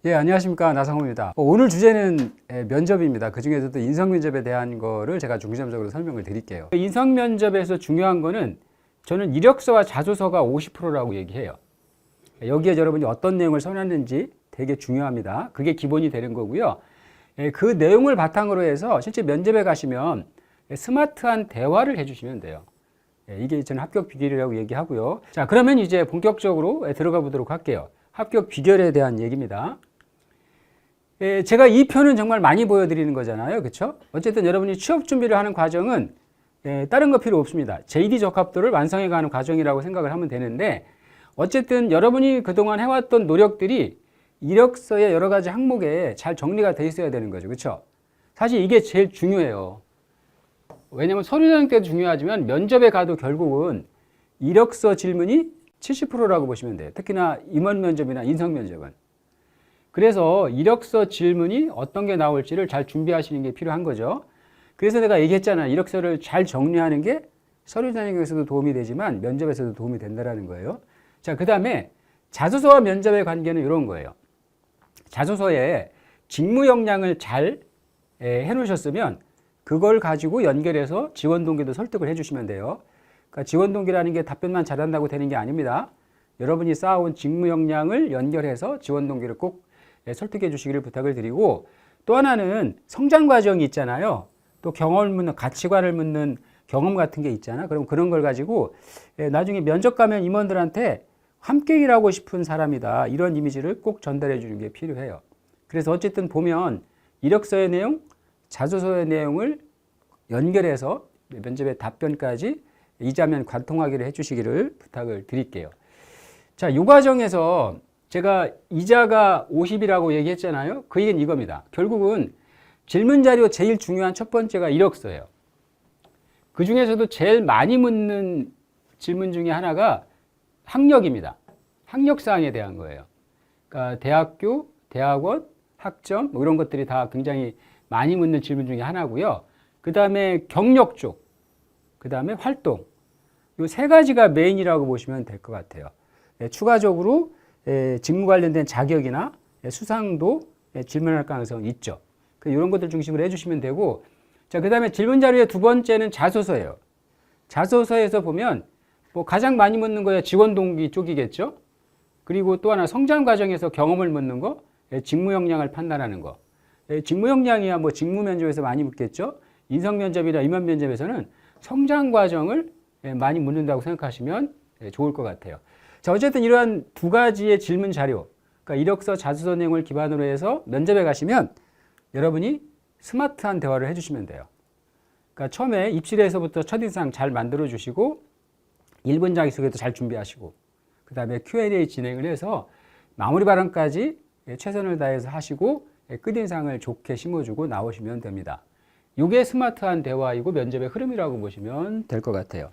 예, 안녕하십니까. 나상호입니다. 오늘 주제는 면접입니다. 그 중에서도 인성면접에 대한 거를 제가 중점적으로 설명을 드릴게요. 인성면접에서 중요한 거는 저는 이력서와 자소서가 50%라고 얘기해요. 여기에 여러분이 어떤 내용을 써놨는지 되게 중요합니다. 그게 기본이 되는 거고요. 그 내용을 바탕으로 해서 실제 면접에 가시면 스마트한 대화를 해주시면 돼요. 이게 저는 합격 비결이라고 얘기하고요. 자, 그러면 이제 본격적으로 들어가 보도록 할게요. 합격 비결에 대한 얘기입니다. 제가 이 표는 정말 많이 보여드리는 거잖아요. 그렇죠? 어쨌든 여러분이 취업 준비를 하는 과정은 다른 거 필요 없습니다. JD 적합도를 완성해 가는 과정이라고 생각을 하면 되는데, 어쨌든 여러분이 그동안 해왔던 노력들이 이력서의 여러 가지 항목에 잘 정리가 돼 있어야 되는 거죠. 그렇죠? 사실 이게 제일 중요해요. 왜냐하면 서류 전형 때도 중요하지만 면접에 가도 결국은 이력서 질문이 70%라고 보시면 돼요. 특히나 임원 면접이나 인성 면접은. 그래서 이력서 질문이 어떤 게 나올지를 잘 준비하시는 게 필요한 거죠. 그래서 내가 얘기했잖아요. 이력서를 잘 정리하는 게 서류 전형에서도 도움이 되지만 면접에서도 도움이 된다는 거예요. 자, 그 다음에 자소서와 면접의 관계는 이런 거예요. 자소서에 직무 역량을 잘 해놓으셨으면 그걸 가지고 연결해서 지원 동기도 설득을 해주시면 돼요. 그러니까 지원 동기라는 게 답변만 잘한다고 되는 게 아닙니다. 여러분이 쌓아온 직무 역량을 연결해서 지원 동기를 꼭 설득해 주시기를 부탁을 드리고, 또 하나는 성장 과정이 있잖아요. 또 경험을 묻는, 가치관을 묻는 경험 같은 게 있잖아. 그럼 그런 걸 가지고 나중에 면접 가면 임원들한테 함께 일하고 싶은 사람이다, 이런 이미지를 꼭 전달해 주는 게 필요해요. 그래서 어쨌든 보면 이력서의 내용, 자소서의 내용을 연결해서 면접의 답변까지 이자면 관통하기를 해주시기를 부탁을 드릴게요. 자, 이 과정에서 제가 이자가 50이라고 얘기했잖아요. 그 얘기는 이겁니다. 결국은 질문 자료 제일 중요한 첫 번째가 이력서예요. 그 중에서도 제일 많이 묻는 질문 중에 하나가 학력입니다. 학력사항에 대한 거예요. 그러니까 대학교, 대학원, 학점 뭐 이런 것들이 다 굉장히 많이 묻는 질문 중에 하나고요. 그 다음에 경력 쪽, 그 다음에 활동, 이 세 가지가 메인이라고 보시면 될 것 같아요. 추가적으로 직무 관련된 자격이나 수상도 질문할 가능성이 있죠. 이런 것들 중심으로 해주시면 되고, 자, 그 다음에 질문 자료의 두 번째는 자소서예요. 자소서에서 보면 뭐 가장 많이 묻는 거야 지원 동기 쪽이겠죠. 그리고 또 하나 성장 과정에서 경험을 묻는 거, 직무 역량을 판단하는 거. 직무 역량이야 뭐 직무 면접에서 많이 묻겠죠. 인성 면접이나 임원 면접에서는 성장 과정을 많이 묻는다고 생각하시면 좋을 것 같아요. 자, 어쨌든 이러한 두 가지의 질문 자료, 그러니까 이력서, 자소서 내용을 기반으로 해서 면접에 가시면 여러분이 스마트한 대화를 해주시면 돼요. 그러니까 처음에 입실에서부터 첫인상 잘 만들어 주시고 1분 자기소개도 잘 준비하시고, 그 다음에 Q&A 진행을 해서 마무리 발언까지 최선을 다해서 하시고 끝인상을 좋게 심어주고 나오시면 됩니다. 이게 스마트한 대화이고 면접의 흐름이라고 보시면 될 것 같아요.